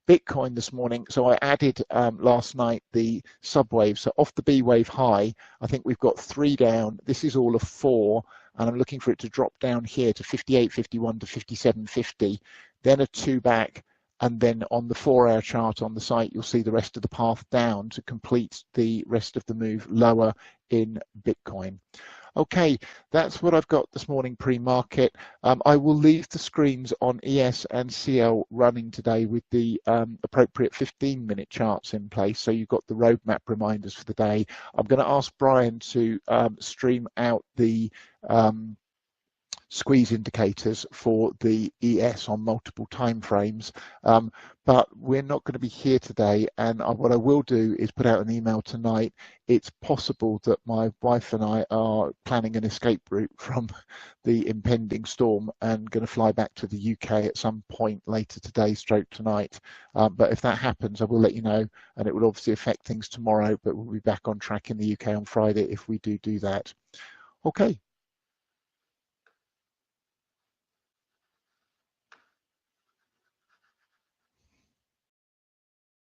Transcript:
Bitcoin this morning, so I added last night the subwave. So off the B wave high, I think we've got 3 down. This is all of 4, and I'm looking for it to drop down here to 58.51 to 57.50, then a 2 back, and then on the 4-hour chart on the site, you'll see the rest of the path down to complete the rest of the move lower in Bitcoin. Okay, that's what I've got this morning pre-market. I will leave the screens on ES and CL running today with the appropriate 15-minute charts in place, so you've got the roadmap reminders for the day. I'm going to ask Brian to stream out the squeeze indicators for the ES on multiple time frames, but we're not going to be here today, and what I will do is put out an email tonight. It's possible that my wife and I are planning an escape route from the impending storm and going to fly back to the UK at some point later today, stroke tonight, but if that happens, I will let you know, and it will obviously affect things tomorrow, but we'll be back on track in the UK on Friday if we do that. Okay,